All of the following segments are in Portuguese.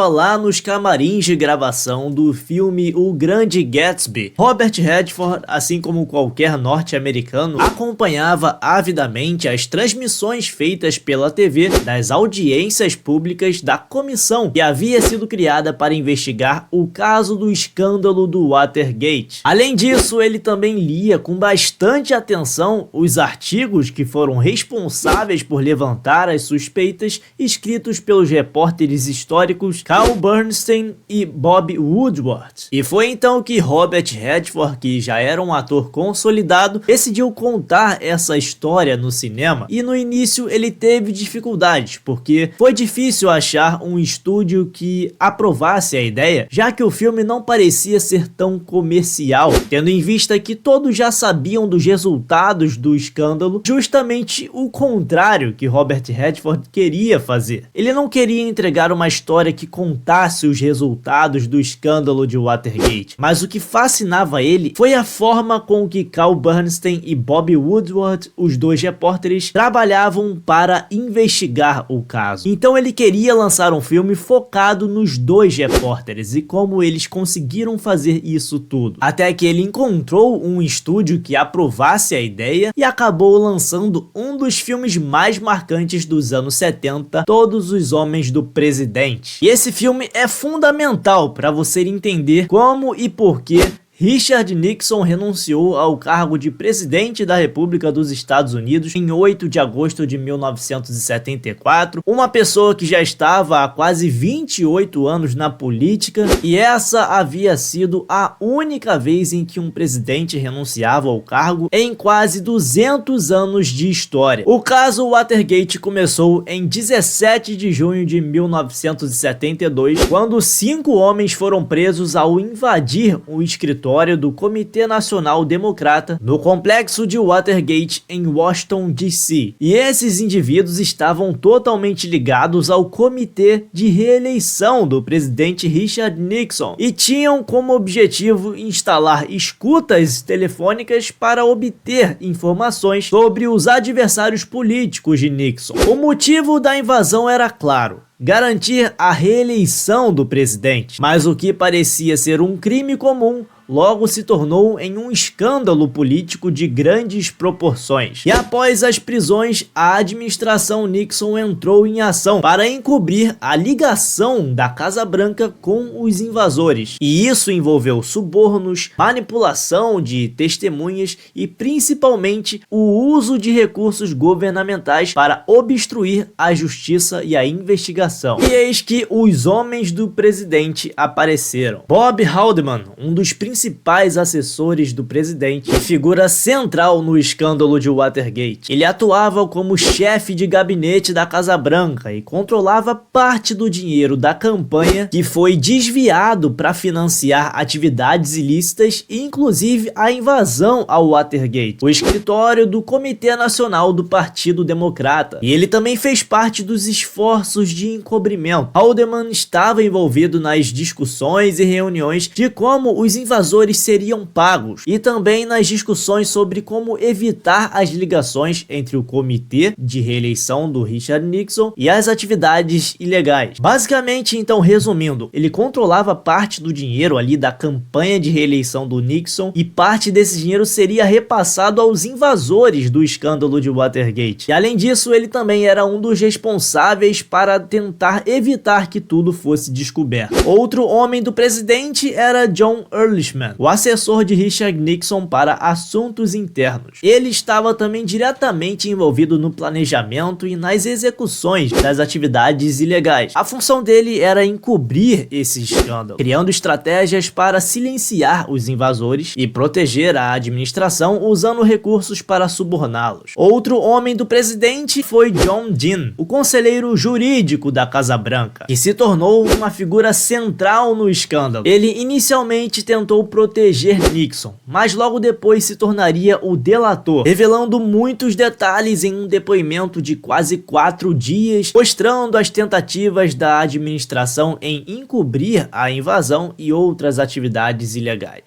estava lá nos camarins de gravação do filme O Grande Gatsby. Robert Redford, assim como qualquer norte-americano, acompanhava avidamente as transmissões feitas pela TV das audiências públicas da comissão que havia sido criada para investigar o caso do escândalo do Watergate. Além disso, ele também lia com bastante atenção os artigos que foram responsáveis por levantar as suspeitas escritos pelos repórteres históricos Carl Bernstein e Bob Woodward. E foi então que Robert Redford, que já era um ator consolidado, decidiu contar essa história no cinema. E no início ele teve dificuldades, porque foi difícil achar um estúdio que aprovasse a ideia, já que o filme não parecia ser tão comercial, tendo em vista que todos já sabiam dos resultados do escândalo, justamente o contrário que Robert Redford queria fazer. Ele não queria entregar uma história que contasse os resultados do escândalo de Watergate, mas o que fascinava ele foi a forma com que Carl Bernstein e Bob Woodward, os dois repórteres, trabalhavam para investigar o caso. Então ele queria lançar um filme focado nos dois repórteres e como eles conseguiram fazer isso tudo. Até que ele encontrou um estúdio que aprovasse a ideia e acabou lançando um dos filmes mais marcantes dos anos 70, Todos os Homens do Presidente. E esse filme é fundamental para você entender como e por que Richard Nixon renunciou ao cargo de presidente da República dos Estados Unidos em 8 de agosto de 1974, uma pessoa que já estava há quase 28 anos na política, e essa havia sido a única vez em que um presidente renunciava ao cargo em quase 200 anos de história. O caso Watergate começou em 17 de junho de 1972, quando 5 homens foram presos ao invadir o escritório do Comitê Nacional Democrata no complexo de Watergate em Washington, D.C. E esses indivíduos estavam totalmente ligados ao comitê de reeleição do presidente Richard Nixon e tinham como objetivo instalar escutas telefônicas para obter informações sobre os adversários políticos de Nixon. O motivo da invasão era claro: garantir a reeleição do presidente, mas o que parecia ser um crime comum logo se tornou em um escândalo político de grandes proporções. E após as prisões, a administração Nixon entrou em ação para encobrir a ligação da Casa Branca com os invasores. E isso envolveu subornos, manipulação de testemunhas e principalmente o uso de recursos governamentais para obstruir a justiça e a investigação. E eis que os homens do presidente apareceram. Bob Haldeman, um dos principais assessores do presidente e figura central no escândalo de Watergate. Ele atuava como chefe de gabinete da Casa Branca e controlava parte do dinheiro da campanha que foi desviado para financiar atividades ilícitas, inclusive a invasão ao Watergate, o escritório do Comitê Nacional do Partido Democrata. E ele também fez parte dos esforços de encobrimento. Haldeman estava envolvido nas discussões e reuniões de como os invasores seriam pagos e também nas discussões sobre como evitar as ligações entre o comitê de reeleição do Richard Nixon e as atividades ilegais. Basicamente, então, resumindo, ele controlava parte do dinheiro ali da campanha de reeleição do Nixon e parte desse dinheiro seria repassado aos invasores do escândalo de Watergate. E além disso, ele também era um dos responsáveis para tentar evitar que tudo fosse descoberto. Outro homem do presidente era John Ehrlichman, o assessor de Richard Nixon para assuntos internos. Ele estava também diretamente envolvido no planejamento e nas execuções das atividades ilegais. A função dele era encobrir esse escândalo, criando estratégias para silenciar os invasores e proteger a administração usando recursos para suborná-los. Outro homem do presidente foi John Dean, o conselheiro jurídico da Casa Branca, que se tornou uma figura central no escândalo. Ele inicialmente tentou proteger Nixon, mas logo depois se tornaria o delator, revelando muitos detalhes em um depoimento de quase 4 dias, mostrando as tentativas da administração em encobrir a invasão e outras atividades ilegais.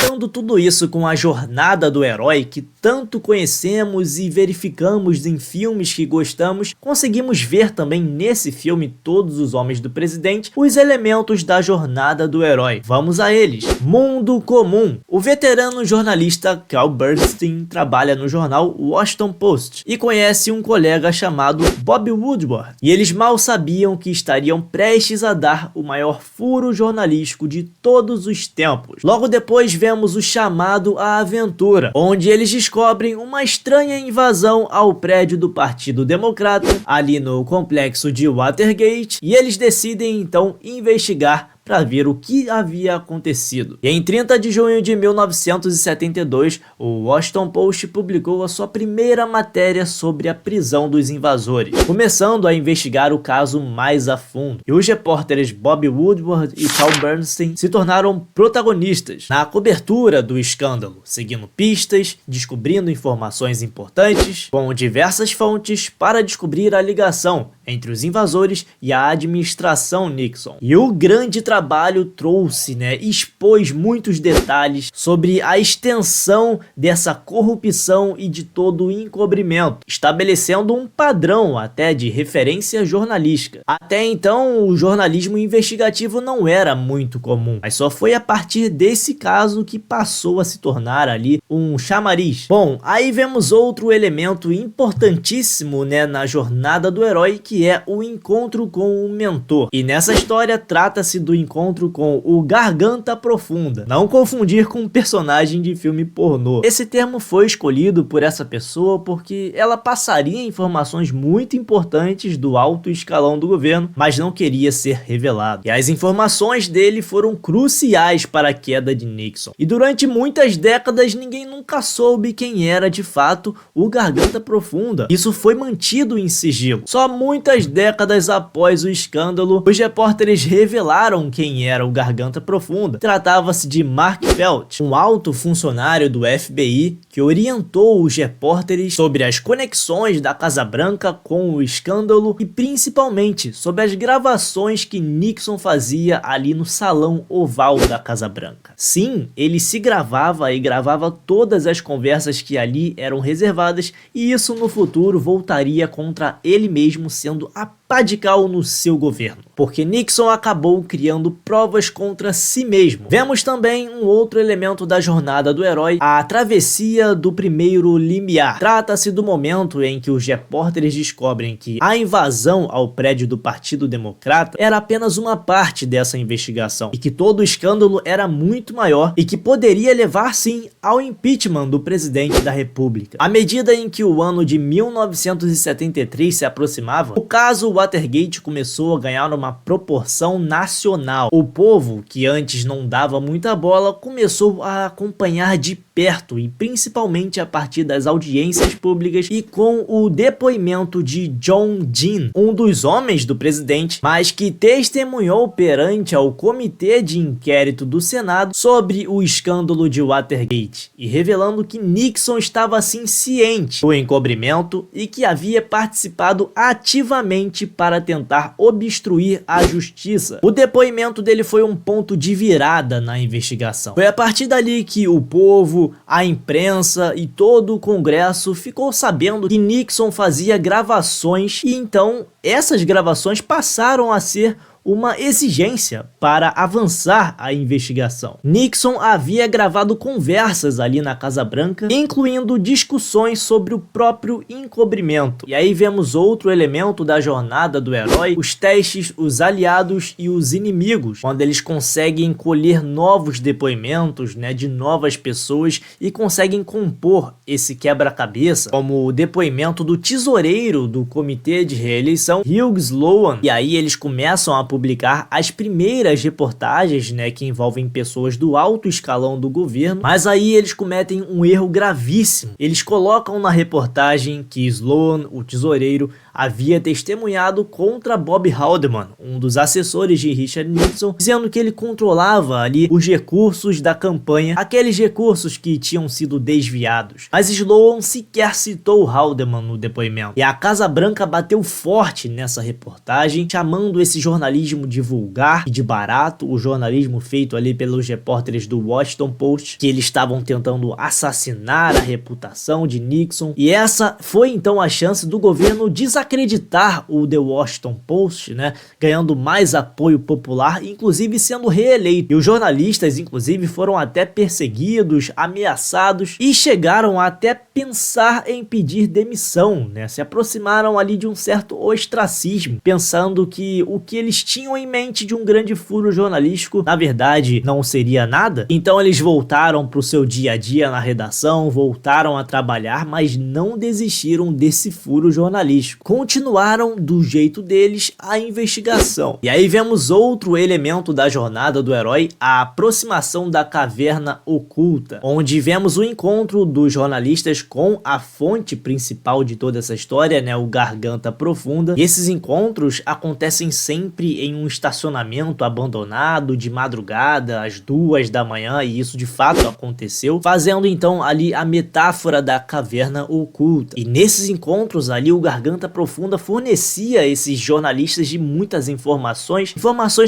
Juntando tudo isso com a jornada do herói que tanto conhecemos e verificamos em filmes que gostamos, conseguimos ver também nesse filme Todos os Homens do Presidente os elementos da jornada do herói. Vamos a eles. Mundo comum. O veterano jornalista Carl Bernstein trabalha no jornal Washington Post e conhece um colega chamado Bob Woodward, e eles mal sabiam que estariam prestes a dar o maior furo jornalístico de todos os tempos. Logo depois vemos o chamado à aventura, onde eles descobrem uma estranha invasão ao prédio do Partido Democrata, ali no complexo de Watergate, e eles decidem então investigar para ver o que havia acontecido. E em 30 de junho de 1972, o Washington Post publicou a sua primeira matéria sobre a prisão dos invasores, começando a investigar o caso mais a fundo. E os repórteres Bob Woodward e Carl Bernstein se tornaram protagonistas na cobertura do escândalo, seguindo pistas, descobrindo informações importantes, com diversas fontes para descobrir a ligação entre os invasores e a administração Nixon. E o grande trabalho trouxe, expôs muitos detalhes sobre a extensão dessa corrupção e de todo o encobrimento, estabelecendo um padrão até de referência jornalística. Até então, o jornalismo investigativo não era muito comum, mas só foi a partir desse caso que passou a se tornar ali um chamariz. Bom, aí vemos outro elemento importantíssimo, na jornada do herói, que é o encontro com o mentor. E nessa história trata-se do encontro com o Garganta Profunda. Não confundir com um personagem de filme pornô. Esse termo foi escolhido por essa pessoa porque ela passaria informações muito importantes do alto escalão do governo, mas não queria ser revelado. E as informações dele foram cruciais para a queda de Nixon. E durante muitas décadas ninguém nunca soube quem era de fato o Garganta Profunda. Isso foi mantido em sigilo. Só muitas décadas após o escândalo, os repórteres revelaram quem era o Garganta Profunda. Tratava-se de Mark Felt, um alto funcionário do FBI que orientou os repórteres sobre as conexões da Casa Branca com o escândalo e principalmente sobre as gravações que Nixon fazia ali no salão oval da Casa Branca. Sim, ele se gravava e gravava todas as conversas que ali eram reservadas, e isso no futuro voltaria contra ele mesmo, sendo a pá de cal no seu governo, porque Nixon acabou criando provas contra si mesmo. Vemos também um outro elemento da jornada do herói, a travessia do primeiro limiar. Trata-se do momento em que os repórteres descobrem que a invasão ao prédio do Partido Democrata era apenas uma parte dessa investigação, e que todo o escândalo era muito maior e que poderia levar sim ao impeachment do presidente da República. À medida em que o ano de 1973 se aproximava, o caso Watergate começou a ganhar uma proporção nacional. O povo, que antes não dava muita bola, começou a acompanhar de perto, e principalmente a partir das audiências públicas e com o depoimento de John Dean, um dos homens do presidente, mas que testemunhou perante ao Comitê de Inquérito do Senado sobre o escândalo de Watergate, e revelando que Nixon estava assim ciente do encobrimento e que havia participado ativamente para tentar obstruir a justiça. O depoimento dele foi um ponto de virada na investigação. Foi a partir dali que o povo, a imprensa e todo o Congresso ficou sabendo que Nixon fazia gravações, e então essas gravações passaram a ser uma exigência para avançar a investigação. Nixon havia gravado conversas ali na Casa Branca, incluindo discussões sobre o próprio encobrimento. E aí vemos outro elemento da jornada do herói, os testes, os aliados e os inimigos, quando eles conseguem colher novos depoimentos, de novas pessoas, e conseguem compor esse quebra-cabeça, como o depoimento do tesoureiro do comitê de reeleição, Hugh Sloan. E aí eles começam a publicar as primeiras reportagens, que envolvem pessoas do alto escalão do governo, mas aí eles cometem um erro gravíssimo. Eles colocam na reportagem que Sloan, o tesoureiro, havia testemunhado contra Bob Haldeman, um dos assessores de Richard Nixon, dizendo que ele controlava ali os recursos da campanha, aqueles recursos que tinham sido desviados. Mas Sloan sequer citou Haldeman no depoimento. E a Casa Branca bateu forte nessa reportagem, chamando esse jornalismo de vulgar e de barato, o jornalismo feito ali pelos repórteres do Washington Post, que eles estavam tentando assassinar a reputação de Nixon. E essa foi então a chance do governo desacreditar o The Washington Post, né, ganhando mais apoio popular, inclusive sendo reeleito. E os jornalistas, inclusive, foram até perseguidos, ameaçados e chegaram a até pensar em pedir demissão, né? Se aproximaram ali de um certo ostracismo, pensando que o que eles tinham em mente de um grande furo jornalístico, na verdade, não seria nada. Então eles voltaram para o seu dia a dia na redação, voltaram a trabalhar, mas não desistiram desse furo jornalístico. Continuaram do jeito deles a investigação. E aí vemos outro elemento da jornada do herói, a aproximação da caverna oculta, onde vemos o encontro dos jornalistas com a fonte principal de toda essa história, né, o Garganta Profunda. E esses encontros acontecem sempre em um estacionamento abandonado de madrugada, às 2 da manhã, e isso de fato aconteceu, fazendo então ali a metáfora da caverna oculta. E nesses encontros ali o Garganta Profunda fornecia a esses jornalistas de muitas informações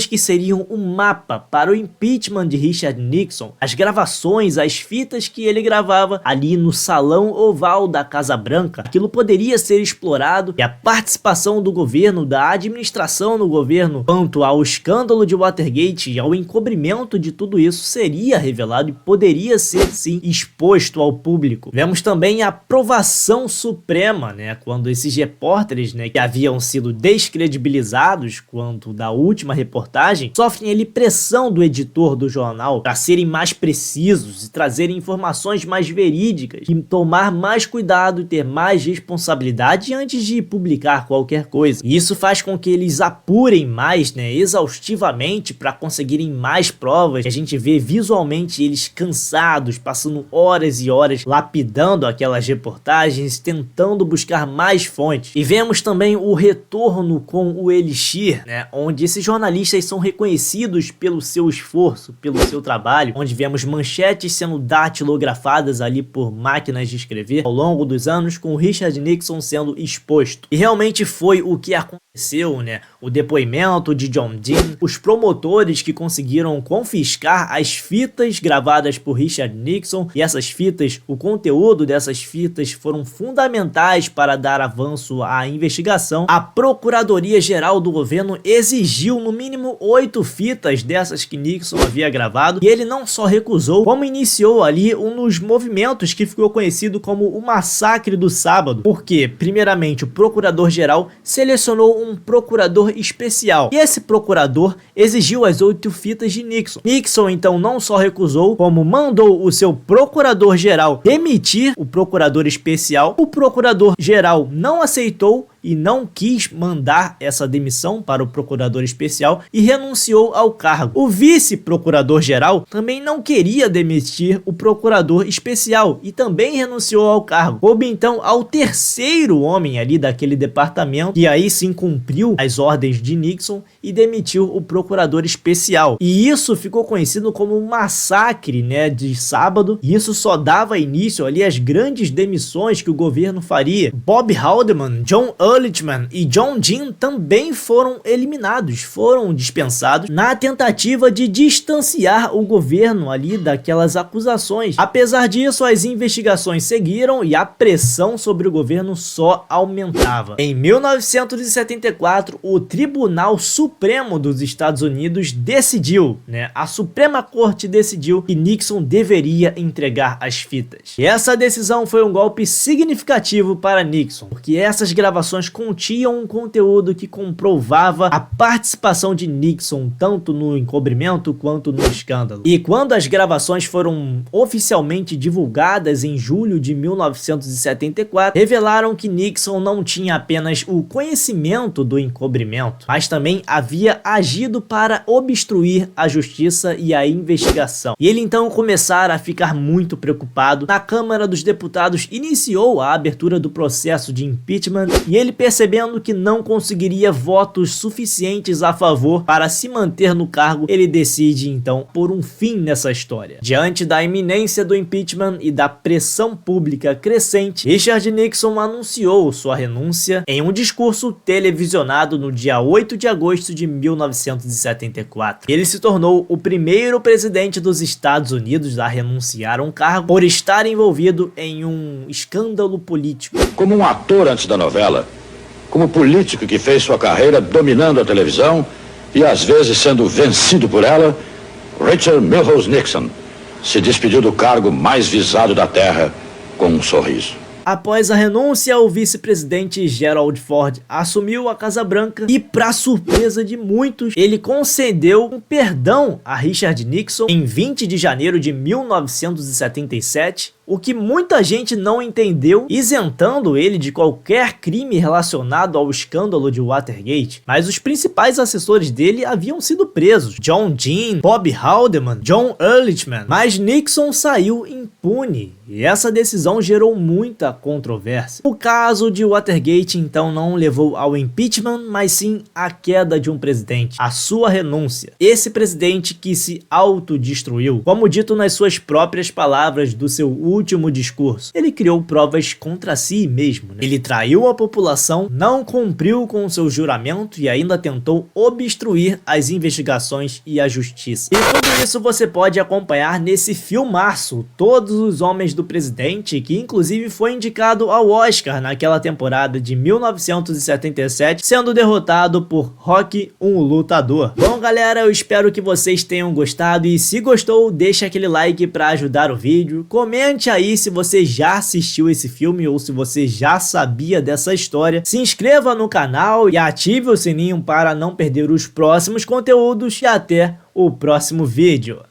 que seriam um mapa para o impeachment de Richard Nixon, as gravações, as fitas que ele gravava ali no salão oval da Casa Branca. Aquilo poderia ser explorado e a participação do governo, da administração no governo, quanto ao escândalo de Watergate e ao encobrimento de tudo isso seria revelado e poderia ser sim exposto ao público. Vemos também a aprovação suprema, né, quando esses repórteres, né, que haviam sido descredibilizados quanto da última reportagem, sofrem ali pressão do editor do jornal para serem mais precisos e trazerem informações mais verídicas e tomar mais cuidado e ter mais responsabilidade antes de publicar qualquer coisa. E isso faz com que eles apurem mais, né, exaustivamente para conseguirem mais provas. A gente vê visualmente eles cansados, passando horas e horas lapidando aquelas reportagens, tentando buscar mais fontes. E vemos também o retorno com o Elixir, né, onde esses jornalistas são reconhecidos pelo seu esforço, pelo seu trabalho, onde vemos manchetes sendo datilografadas ali por máquinas de escrever ao longo dos anos, com o Richard Nixon sendo exposto. E realmente foi o que aconteceu, né? O depoimento de John Dean, os promotores que conseguiram confiscar as fitas gravadas por Richard Nixon, e essas fitas, o conteúdo dessas fitas foram fundamentais para dar avanço à investigação. A Procuradoria-Geral do governo exigiu no mínimo 8 fitas dessas que Nixon havia gravado, e ele não só recusou, como iniciou ali um dos movimentos que ficou conhecido como o Massacre do Sábado, porque, primeiramente, o Procurador-Geral selecionou um procurador especial, e esse procurador exigiu as 8 fitas de Nixon. Nixon, então, não só recusou, como mandou o seu Procurador-Geral demitir o procurador especial. O Procurador-Geral não aceitou e não quis mandar essa demissão para o procurador especial e renunciou ao cargo. O vice-procurador-geral também não queria demitir o procurador especial e também renunciou ao cargo. Coube então ao terceiro homem ali daquele departamento, que aí sim cumpriu as ordens de Nixon e demitiu o procurador especial. E isso ficou conhecido como um massacre, né, de sábado, e isso só dava início ali às grandes demissões que o governo faria. Bob Haldeman, John Ehrlichman e John Dean também foram eliminados, foram dispensados na tentativa de distanciar o governo ali daquelas acusações. Apesar disso, as investigações seguiram e a pressão sobre o governo só aumentava. Em 1974, o Tribunal Supremo dos Estados Unidos decidiu, né, a Suprema Corte decidiu que Nixon deveria entregar as fitas. E essa decisão foi um golpe significativo para Nixon, porque essas gravações continham um conteúdo que comprovava a participação de Nixon tanto no encobrimento quanto no escândalo. E quando as gravações foram oficialmente divulgadas em julho de 1974, revelaram que Nixon não tinha apenas o conhecimento do encobrimento, mas também havia agido para obstruir a justiça e a investigação. E ele então começara a ficar muito preocupado. Na Câmara dos Deputados iniciou a abertura do processo de impeachment e ele percebendo que não conseguiria votos suficientes a favor para se manter no cargo, ele decide então pôr um fim nessa história. Diante da iminência do impeachment e da pressão pública crescente, Richard Nixon anunciou sua renúncia em um discurso televisionado no dia 8 de agosto de 1974. Ele se tornou o primeiro presidente dos Estados Unidos a renunciar a um cargo por estar envolvido em um escândalo político. Como um ator antes da novela, como político que fez sua carreira dominando a televisão e às vezes sendo vencido por ela, Richard Milhous Nixon se despediu do cargo mais visado da Terra com um sorriso. Após a renúncia, o vice-presidente Gerald Ford assumiu a Casa Branca e, para surpresa de muitos, ele concedeu um perdão a Richard Nixon em 20 de janeiro de 1977, o que muita gente não entendeu, isentando ele de qualquer crime relacionado ao escândalo de Watergate. Mas os principais assessores dele haviam sido presos: John Dean, Bob Haldeman, John Ehrlichman, mas Nixon saiu impune. E essa decisão gerou muita controvérsia. O caso de Watergate então não levou ao impeachment, mas sim à queda de um presidente, a sua renúncia. Esse presidente que se autodestruiu, como dito nas suas próprias palavras do seu último discurso, ele criou provas contra si mesmo, né? Ele traiu a população, não cumpriu com o seu juramento e ainda tentou obstruir as investigações e a justiça. E tudo isso você pode acompanhar nesse filmaço, Todos os Homens do Presidente, que inclusive foi indicado ao Oscar naquela temporada de 1977, sendo derrotado por Rocky, um lutador. Bom galera, eu espero que vocês tenham gostado e se gostou, deixa aquele like para ajudar o vídeo, comente aí se você já assistiu esse filme ou se você já sabia dessa história, se inscreva no canal e ative o sininho para não perder os próximos conteúdos e até o próximo vídeo.